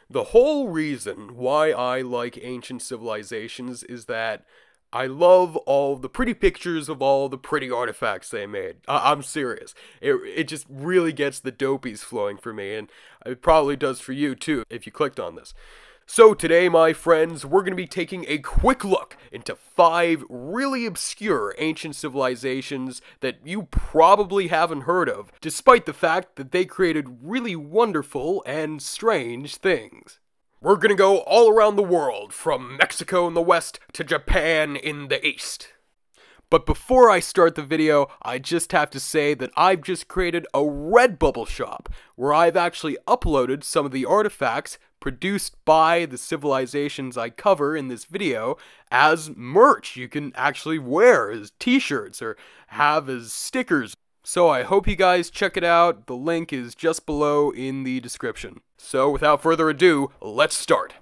The whole reason why I like ancient civilizations is that I love all the pretty pictures of all the pretty artifacts they made. I'm serious. It just really gets the dopies flowing for me, and it probably does for you too if you clicked on this. So today, my friends, we're going to be taking a quick look into 5 really obscure ancient civilizations that you probably haven't heard of, despite the fact that they created really wonderful and strange things. We're going to go all around the world, from Mexico in the west to Japan in the east. But before I start the video, I just have to say that I've just created a Redbubble shop, where I've actually uploaded some of the artifacts produced by the civilizations I cover in this video as merch you can actually wear as t-shirts or have as stickers. So I hope you guys check it out. The link is just below in the description. So without further ado, let's start.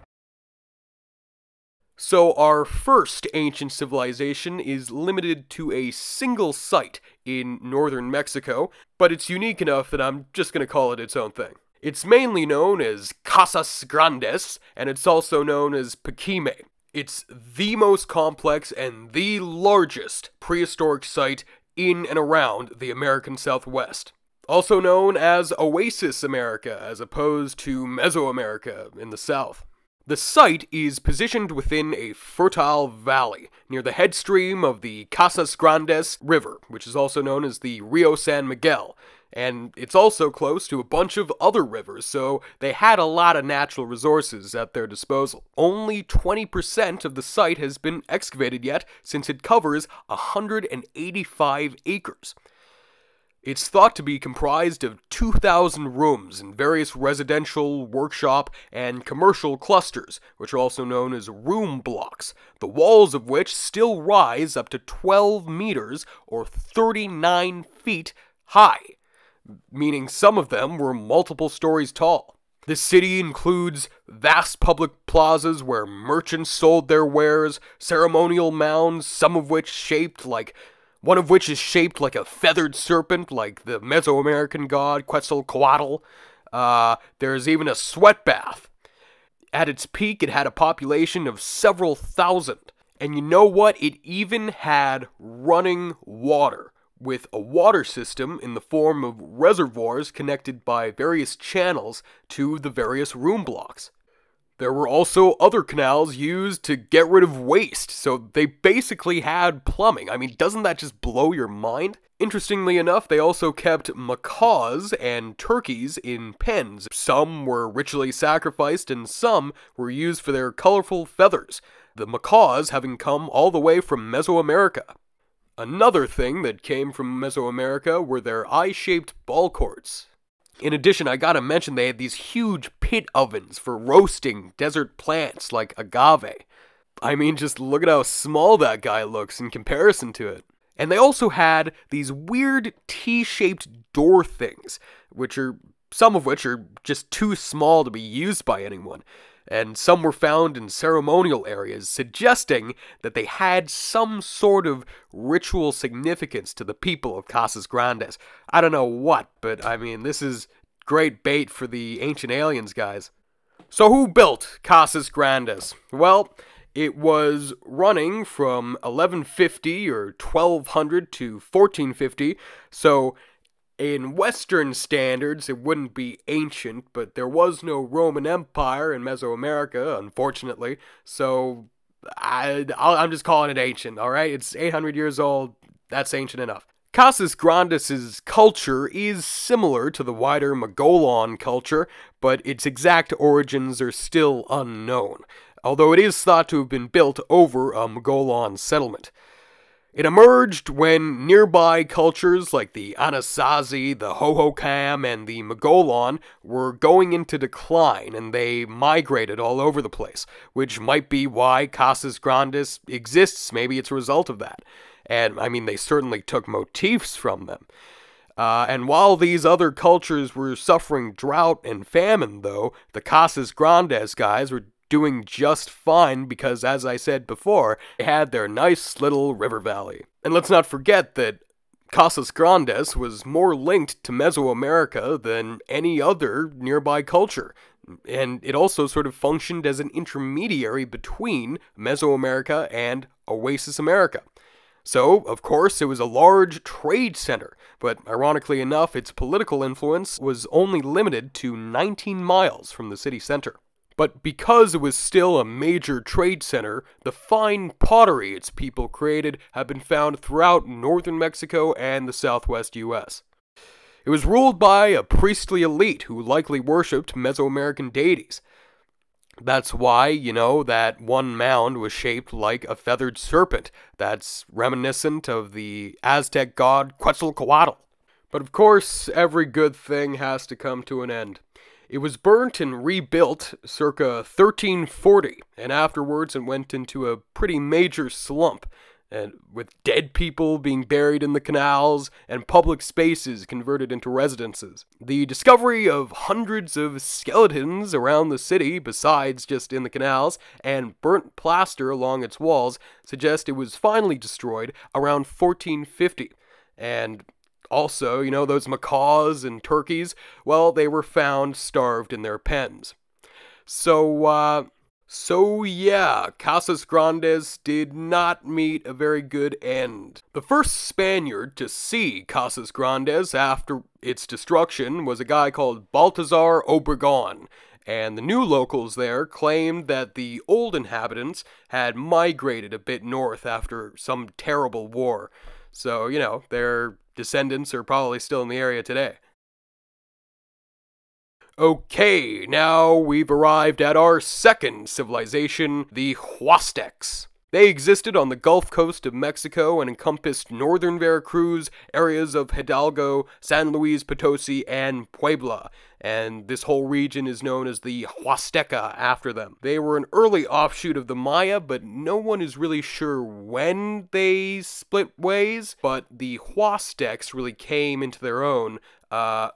So our first ancient civilization is limited to a single site in northern Mexico, but it's unique enough that I'm just going to call it its own thing. It's mainly known as Casas Grandes, and it's also known as Paquime. It's the most complex and the largest prehistoric site in and around the American Southwest. Also known as Oasis America, as opposed to Mesoamerica in the South. The site is positioned within a fertile valley near the headstream of the Casas Grandes River, which is also known as the Rio San Miguel. And it's also close to a bunch of other rivers, so they had a lot of natural resources at their disposal. Only 20% of the site has been excavated yet, since it covers 185 acres. It's thought to be comprised of 2,000 rooms in various residential, workshop, and commercial clusters, which are also known as room blocks, the walls of which still rise up to 12 meters or 39 feet high, meaning some of them were multiple stories tall. The city includes vast public plazas where merchants sold their wares, ceremonial mounds, one of which is shaped like a feathered serpent, like the Mesoamerican god Quetzalcoatl. There's even a sweat bath. At its peak, it had a population of several thousand. And you know what? It even had running water, with a water system in the form of reservoirs connected by various channels to the various room blocks. There were also other canals used to get rid of waste, so they basically had plumbing. I mean, doesn't that just blow your mind? Interestingly enough, they also kept macaws and turkeys in pens. Some were ritually sacrificed and some were used for their colorful feathers, the macaws having come all the way from Mesoamerica. Another thing that came from Mesoamerica were their eye-shaped ball courts. In addition, I gotta mention they had these huge pit ovens for roasting desert plants like agave. I mean, just look at how small that guy looks in comparison to it. And they also had these weird T-shaped door things, some of which are just too small to be used by anyone. And some were found in ceremonial areas, suggesting that they had some sort of ritual significance to the people of Casas Grandes. I don't know what, but I mean, this is great bait for the ancient aliens, guys. So who built Casas Grandes? Well, it was running from 1150 or 1200 to 1450, so in Western standards, it wouldn't be ancient, but there was no Roman Empire in Mesoamerica, unfortunately, so I'm just calling it ancient, alright? It's 800 years old, that's ancient enough. Casas Grandes' culture is similar to the wider Mogollon culture, but its exact origins are still unknown, although it is thought to have been built over a Mogollon settlement. It emerged when nearby cultures like the Anasazi, the Hohokam, and the Mogollon were going into decline, and they migrated all over the place, which might be why Casas Grandes exists. Maybe it's a result of that. And, I mean, they certainly took motifs from them. And while these other cultures were suffering drought and famine, though, the Casas Grandes guys were doing just fine because, as I said before, they had their nice little river valley. And let's not forget that Casas Grandes was more linked to Mesoamerica than any other nearby culture. And it also sort of functioned as an intermediary between Mesoamerica and Oasis America. So, of course, it was a large trade center, but ironically enough, its political influence was only limited to 19 miles from the city center. But because it was still a major trade center, the fine pottery its people created have been found throughout northern Mexico and the southwest US. It was ruled by a priestly elite who likely worshipped Mesoamerican deities. That's why, that one mound was shaped like a feathered serpent. That's reminiscent of the Aztec god Quetzalcoatl. But of course, every good thing has to come to an end. It was burnt and rebuilt circa 1340, and afterwards it went into a pretty major slump, and with dead people being buried in the canals and public spaces converted into residences. The discovery of hundreds of skeletons around the city, besides just in the canals, and burnt plaster along its walls suggest it was finally destroyed around 1450. And also, those macaws and turkeys, well, they were found starved in their pens. So yeah, Casas Grandes did not meet a very good end. The first Spaniard to see Casas Grandes after its destruction was a guy called Baltazar Obregon, and the new locals there claimed that the old inhabitants had migrated a bit north after some terrible war. So, their descendants are probably still in the area today. Okay, now we've arrived at our second civilization, the Huastecs. They existed on the Gulf Coast of Mexico and encompassed northern Veracruz, areas of Hidalgo, San Luis Potosi, and Puebla, and this whole region is known as the Huasteca after them. They were an early offshoot of the Maya, but no one is really sure when they split ways, but the Huastecs really came into their own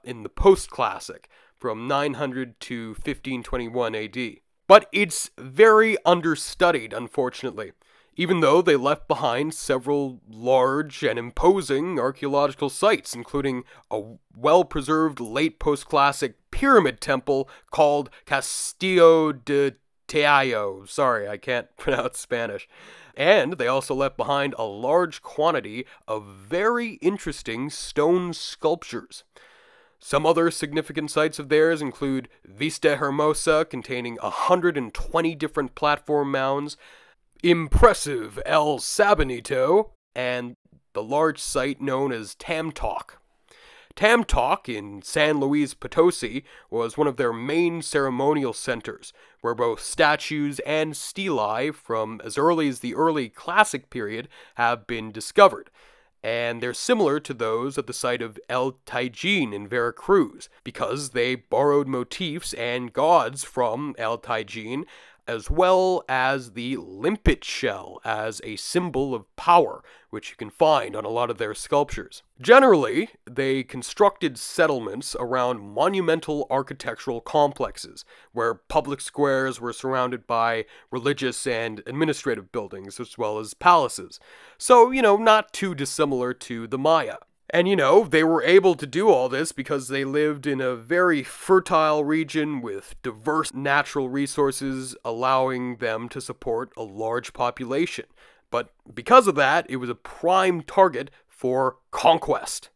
in the Postclassic, from 900 to 1521 AD. But it's very understudied, unfortunately, even though they left behind several large and imposing archaeological sites, including a well-preserved late post-classic pyramid temple called Castillo de Teallo. Sorry, I can't pronounce Spanish. And they also left behind a large quantity of very interesting stone sculptures. Some other significant sites of theirs include Vista Hermosa, containing 120 different platform mounds, impressive El Sabanito, and the large site known as Tamtoc. Tamtoc in San Luis Potosi was one of their main ceremonial centers, where both statues and stelae from as early as the early Classic period have been discovered. And they're similar to those at the site of El Taijin in Veracruz, because they borrowed motifs and gods from El Taijin, as well as the limpet shell as a symbol of power, which you can find on a lot of their sculptures. Generally, they constructed settlements around monumental architectural complexes, where public squares were surrounded by religious and administrative buildings, as well as palaces. So, not too dissimilar to the Maya. And they were able to do all this because they lived in a very fertile region with diverse natural resources, allowing them to support a large population. But because of that, it was a prime target for conquest.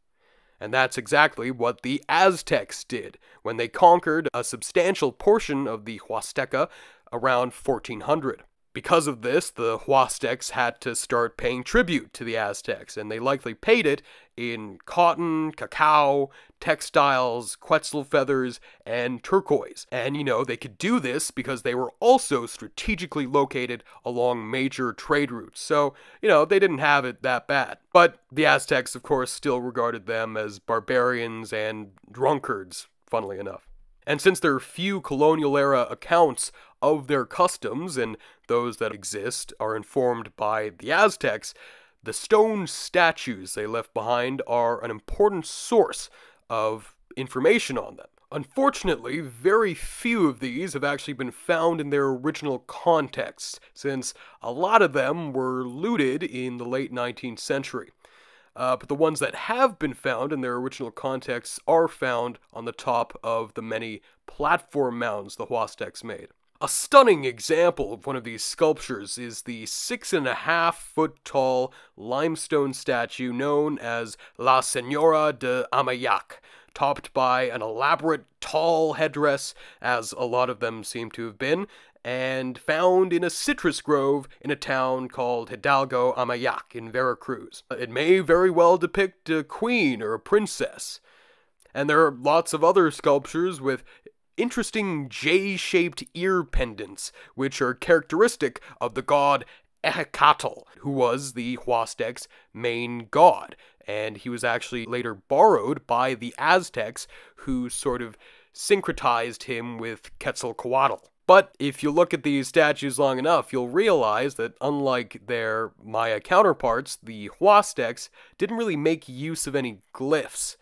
And that's exactly what the Aztecs did when they conquered a substantial portion of the Huasteca around 1400. Because of this, the Huastecs had to start paying tribute to the Aztecs, and they likely paid it in cotton, cacao, textiles, quetzal feathers, and turquoise. And, they could do this because they were also strategically located along major trade routes. So, they didn't have it that bad. But the Aztecs, of course, still regarded them as barbarians and drunkards, funnily enough. And since there are few colonial-era accounts of their customs, and those that exist are informed by the Aztecs, the stone statues they left behind are an important source of information on them. Unfortunately, very few of these have actually been found in their original contexts, since a lot of them were looted in the late 19th century. but the ones that have been found in their original contexts are found on the top of the many platform mounds the Huastecs made. A stunning example of one of these sculptures is the 6.5-foot tall limestone statue known as La Señora de Amayac, topped by an elaborate tall headdress, as a lot of them seem to have been, and found in a citrus grove in a town called Hidalgo Amayac in Veracruz. It may very well depict a queen or a princess. And there are lots of other sculptures with interesting J-shaped ear pendants, which are characteristic of the god Ehecatl, who was the Huastecs' main god, and he was actually later borrowed by the Aztecs, who sort of syncretized him with Quetzalcoatl. But if you look at these statues long enough, you'll realize that unlike their Maya counterparts, the Huastecs didn't really make use of any glyphs,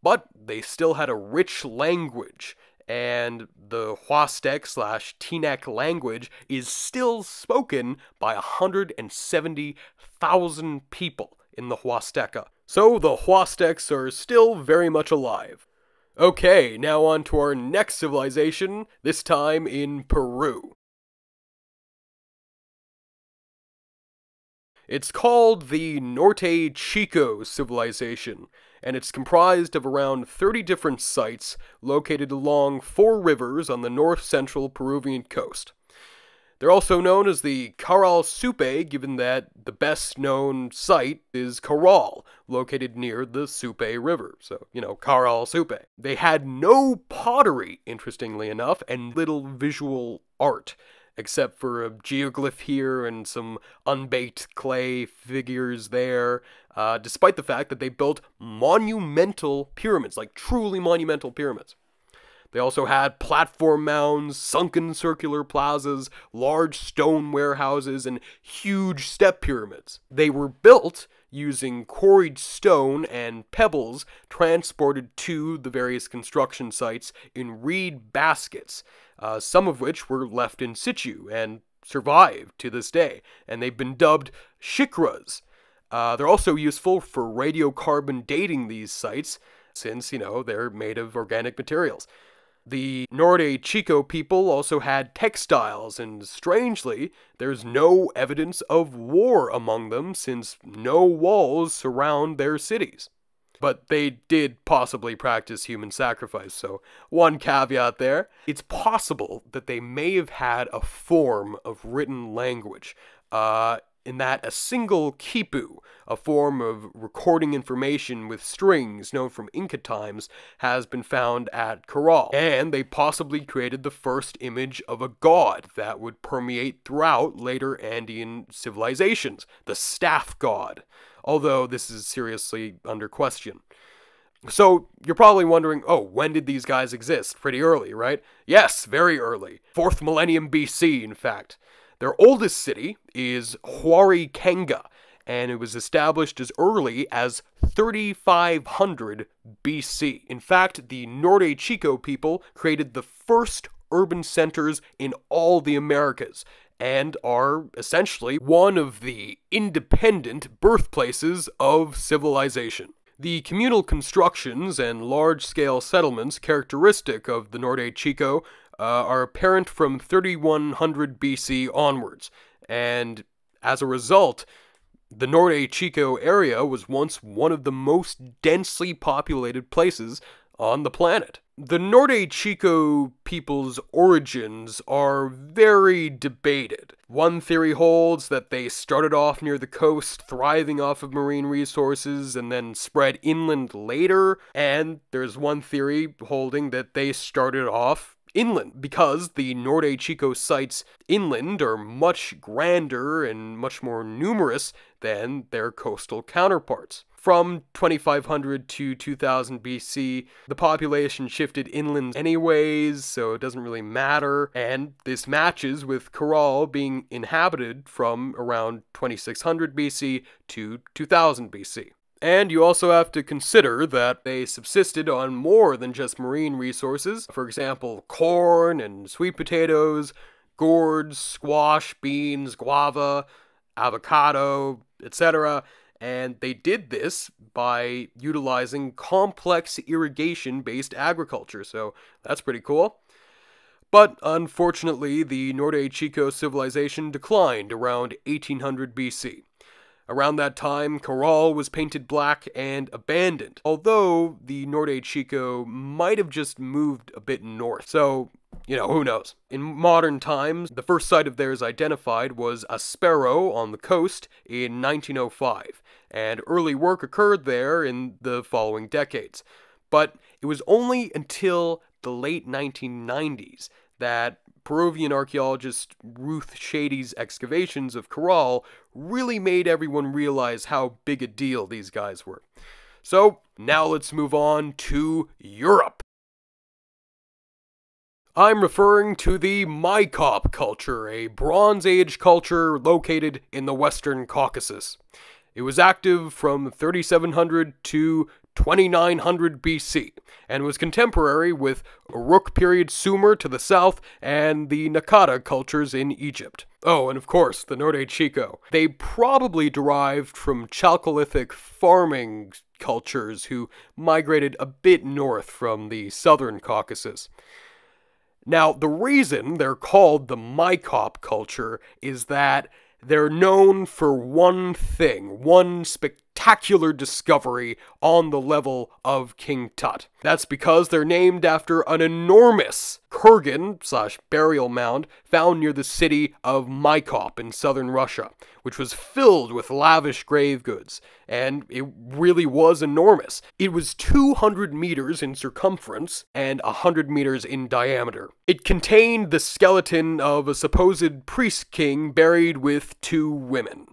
but they still had a rich language, and the Huastec/Teaneck language is still spoken by 170,000 people in the Huasteca. So the Huastecs are still very much alive. Okay, now on to our next civilization, this time in Peru. It's called the Norte Chico civilization, and it's comprised of around 30 different sites located along 4 rivers on the north-central Peruvian coast. They're also known as the Caral Supe, given that the best-known site is Caral, located near the Supe River. So, Caral Supe. They had no pottery, interestingly enough, and little visual art, except for a geoglyph here and some unbaked clay figures there, despite the fact that they built monumental pyramids, like truly monumental pyramids. They also had platform mounds, sunken circular plazas, large stone warehouses, and huge step pyramids. They were built using quarried stone and pebbles transported to the various construction sites in reed baskets, some of which were left in situ and survive to this day, and they've been dubbed shikras. They're also useful for radiocarbon dating these sites, since, they're made of organic materials. The Norte Chico people also had textiles, and strangely, there's no evidence of war among them since no walls surround their cities. But they did possibly practice human sacrifice, so one caveat there. It's possible that they may have had a form of written language, in that a single quipu, a form of recording information with strings known from Inca times, has been found at Caral. And they possibly created the first image of a god that would permeate throughout later Andean civilizations, the staff god, although this is seriously under question. So, you're probably wondering, when did these guys exist? Pretty early, right? Yes, very early. 4th millennium BC, in fact. Their oldest city is Huariquenga, and it was established as early as 3500 BC. In fact, the Norte Chico people created the first urban centers in all the Americas, and are essentially one of the independent birthplaces of civilization. The communal constructions and large-scale settlements characteristic of the Norte Chico are apparent from 3100 BC onwards, and as a result, the Norte Chico area was once one of the most densely populated places on the planet. The Norte Chico people's origins are very debated. One theory holds that they started off near the coast, thriving off of marine resources, and then spread inland later, and there's one theory holding that they started off inland, because the Norte Chico sites inland are much grander and much more numerous than their coastal counterparts. From 2500 to 2000 BC, the population shifted inland anyways, so it doesn't really matter, and this matches with Caral being inhabited from around 2600 BC to 2000 BC. And you also have to consider that they subsisted on more than just marine resources. For example, corn and sweet potatoes, gourds, squash, beans, guava, avocado, etc. and they did this by utilizing complex irrigation-based agriculture, so that's pretty cool. But unfortunately, the Norte Chico civilization declined around 1800 BC. Around that time, Corral was painted black and abandoned, although the Norte Chico might have just moved a bit north. So, who knows? In modern times, the first site of theirs identified was Aspero on the coast in 1905, and early work occurred there in the following decades. But it was only until the late 1990s that Peruvian archaeologist Ruth Shady's excavations of Corral really made everyone realize how big a deal these guys were. So, now let's move on to Europe. I'm referring to the Mycop culture, a Bronze Age culture located in the Western Caucasus. It was active from 3700 to 2900 BC, and was contemporary with Uruk period Sumer to the south and the Naqada cultures in Egypt. Oh, and of course, the Norte Chico. They probably derived from Chalcolithic farming cultures who migrated a bit north from the southern Caucasus. Now, the reason they're called the Mycop culture is that they're known for one thing, one spectacular discovery on the level of King Tut. That's because they're named after an enormous kurgan/burial mound found near the city of Mycop in southern Russia, which was filled with lavish grave goods, and it really was enormous. It was 200 meters in circumference and 100 meters in diameter. It contained the skeleton of a supposed priest king buried with 2 women.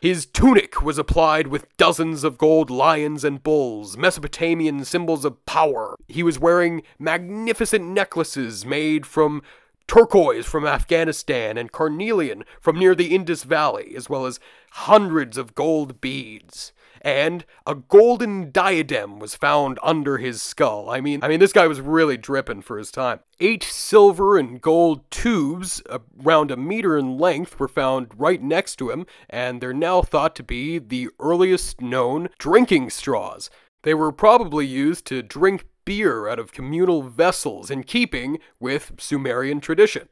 His tunic was applied with dozens of gold lions and bulls, Mesopotamian symbols of power. He was wearing magnificent necklaces made from turquoise from Afghanistan and carnelian from near the Indus Valley, as well as hundreds of gold beads. And a golden diadem was found under his skull. I mean, this guy was really dripping for his time. 8 silver and gold tubes, around a meter in length, were found right next to him, and they're now thought to be the earliest known drinking straws. They were probably used to drink beer out of communal vessels, in keeping with Sumerian tradition.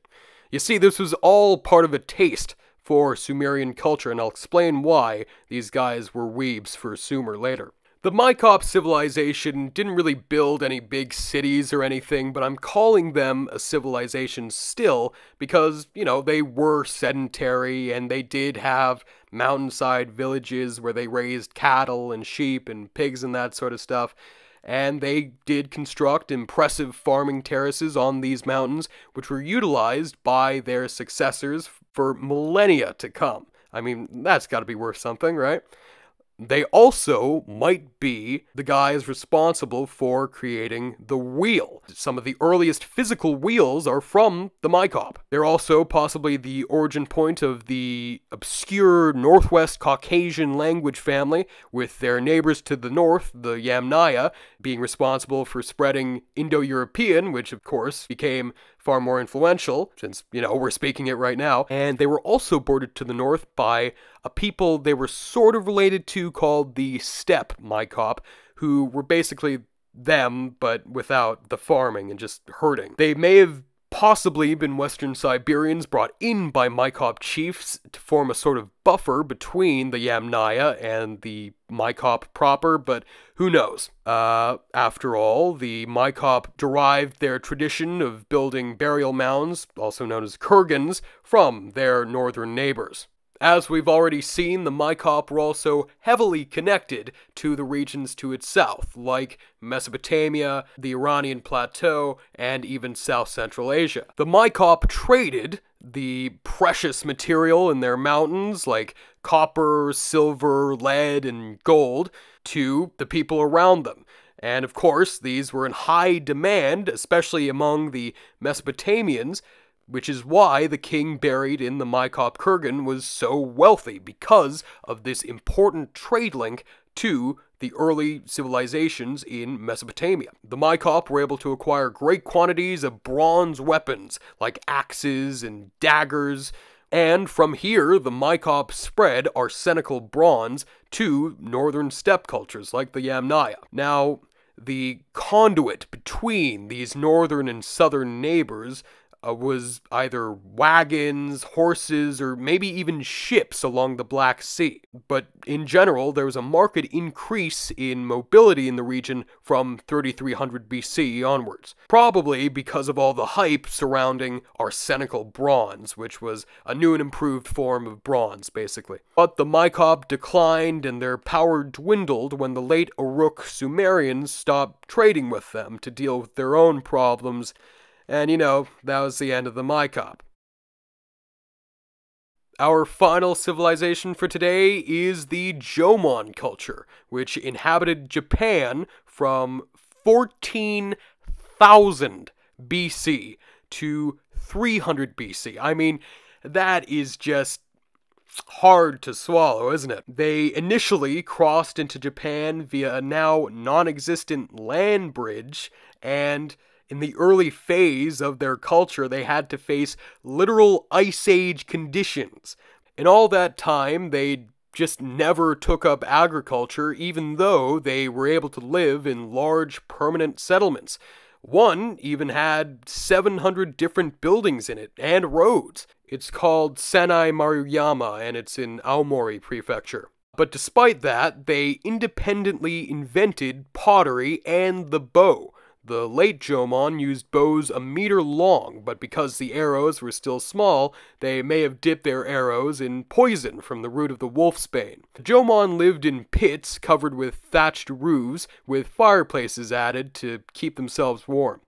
You see, this was all part of a taste for Sumerian culture, and I'll explain why these guys were weebs for Sumer later. The Mycop civilization didn't really build any big cities or anything, but I'm calling them a civilization still because, they were sedentary and they did have mountainside villages where they raised cattle and sheep and pigs and that sort of stuff. And they did construct impressive farming terraces on these mountains, which were utilized by their successors for millennia to come. That's got to be worth something, right? They also might be the guys responsible for creating the wheel. Some of the earliest physical wheels are from the Mycop. They're also possibly the origin point of the obscure Northwest Caucasian language family, with their neighbors to the north, the Yamnaya, being responsible for spreading Indo-European, which of course became far more influential, since, we're speaking it right now. And they were also bordered to the north by a people they were sort of related to called the Steppe Mycop, who were basically them, but without the farming and just herding. They may have possibly been Western Siberians brought in by Mycop chiefs to form a sort of buffer between the Yamnaya and the Mycop proper, but who knows? After all, the Mycop derived their tradition of building burial mounds, also known as kurgans, from their northern neighbors. As we've already seen, the Mycop were also heavily connected to the regions to its south, like Mesopotamia, the Iranian Plateau, and even South Central Asia. The Mycop traded the precious material in their mountains, like copper, silver, lead, and gold, to the people around them. And of course, these were in high demand, especially among the Mesopotamians, which is why the king buried in the Mycop kurgan was so wealthy, because of this important trade link to the early civilizations in Mesopotamia. The Mycop were able to acquire great quantities of bronze weapons, like axes and daggers, And from here, the mycop spread arsenical bronze to northern steppe cultures like the Yamnaya. Now, the conduit between these northern and southern neighbors was either wagons, horses, or maybe even ships along the Black Sea. But in general, there was a marked increase in mobility in the region from 3300 BC onwards. Probably because of all the hype surrounding arsenical bronze, which was a new and improved form of bronze, basically. But the mycop declined and their power dwindled when the late Uruk Sumerians stopped trading with them to deal with their own problems. And that was the end of the mycop. Our final civilization for today is the Jomon culture, which inhabited Japan from 14,000 BC to 300 BC. I mean, that is just hard to swallow, isn't it? They initially crossed into Japan via a now non-existent land bridge, and in the early phase of their culture, they had to face literal Ice Age conditions. In all that time, they just never took up agriculture, even though they were able to live in large permanent settlements. One even had 700 different buildings in it, and roads. It's called Sanai Maruyama, and it's in Aomori Prefecture. But despite that, they independently invented pottery and the bow. The late Jomon used bows a meter long, but because the arrows were still small, they may have dipped their arrows in poison from the root of the wolfsbane. The Jomon lived in pits covered with thatched roofs, with fireplaces added to keep themselves warm.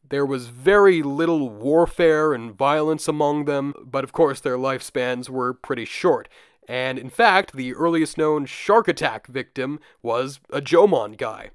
There was very little warfare and violence among them, but of course their lifespans were pretty short. And in fact, the earliest known shark attack victim was a Jomon guy.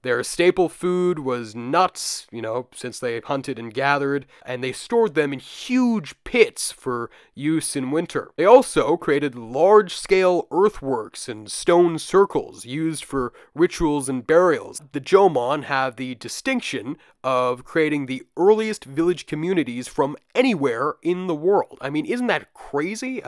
Their staple food was nuts, since they hunted and gathered, and they stored them in huge pits for use in winter. They also created large-scale earthworks and stone circles used for rituals and burials. The Jomon have the distinction of creating the earliest village communities from anywhere in the world. I mean, isn't that crazy?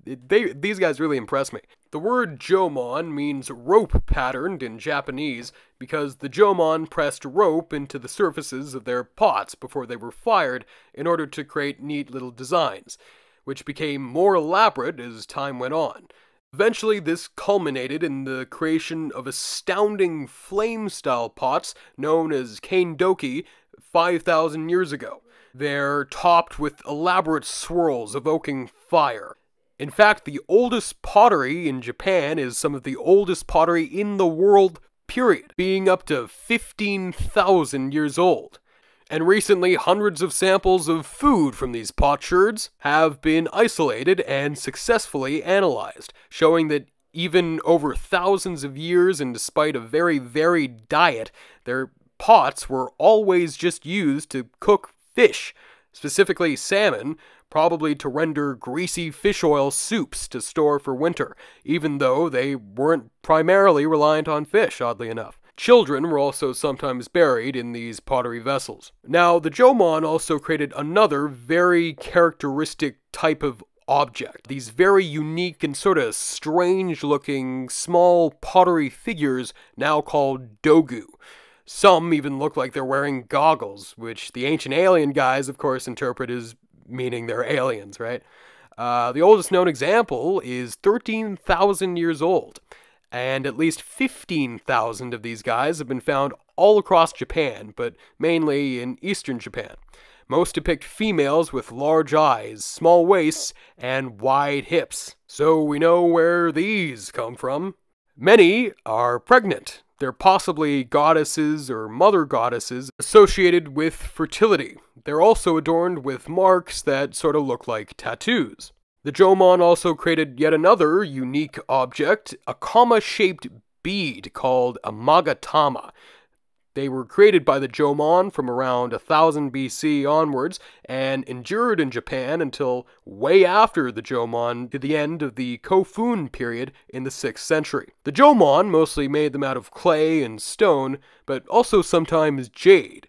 These guys really impress me. The word Jomon means rope patterned in Japanese because the Jomon pressed rope into the surfaces of their pots before they were fired in order to create neat little designs, which became more elaborate as time went on. Eventually, this culminated in the creation of astounding flame-style pots known as kaindoki 5,000 years ago. They're topped with elaborate swirls evoking fire. In fact, the oldest pottery in Japan is some of the oldest pottery in the world, period, being up to 15,000 years old. And recently, hundreds of samples of food from these potsherds have been isolated and successfully analyzed, showing that even over thousands of years and despite a very varied diet, their pots were always just used to cook fish, specifically salmon, probably to render greasy fish oil soups to store for winter, even though they weren't primarily reliant on fish, oddly enough. Children were also sometimes buried in these pottery vessels. Now, the Jomon also created another very characteristic type of object. These very unique and sort of strange-looking small pottery figures now called dogu. Some even look like they're wearing goggles, which the ancient alien guys, of course, interpret as meaning they're aliens, right? The oldest known example is 13,000 years old, and at least 15,000 of these guys have been found all across Japan, but mainly in eastern Japan. Most depict females with large eyes, small waists, and wide hips. So we know where these come from. Many are pregnant. They're possibly goddesses or mother goddesses associated with fertility. They're also adorned with marks that sort of look like tattoos. The Jomon also created yet another unique object, a comma-shaped bead called a magatama. They were created by the Jomon from around 1000 BC onwards and endured in Japan until way after the Jomon to the end of the Kofun period in the 6th century. The Jomon mostly made them out of clay and stone, but also sometimes jade.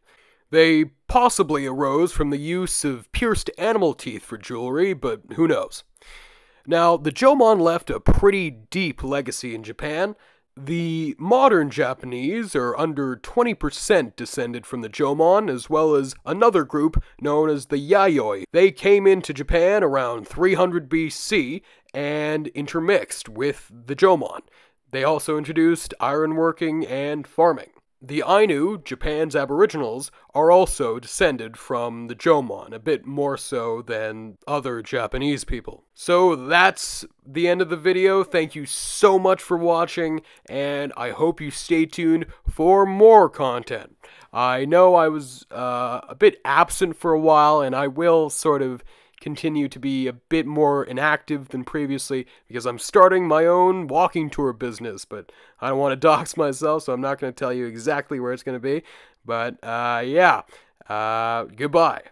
They possibly arose from the use of pierced animal teeth for jewelry, but who knows. Now, the Jomon left a pretty deep legacy in Japan. The modern Japanese are under 20% descended from the Jomon, as well as another group known as the Yayoi. They came into Japan around 300 BC and intermixed with the Jomon. They also introduced ironworking and farming. The Ainu, Japan's aboriginals, are also descended from the Jomon, a bit more so than other Japanese people. So that's the end of the video. Thank you so much for watching, and I hope you stay tuned for more content. I know I was a bit absent for a while, and I will sort of continue to be a bit more inactive than previously because I'm starting my own walking tour business, but I don't want to dox myself, so I'm not going to tell you exactly where it's going to be. But yeah, goodbye.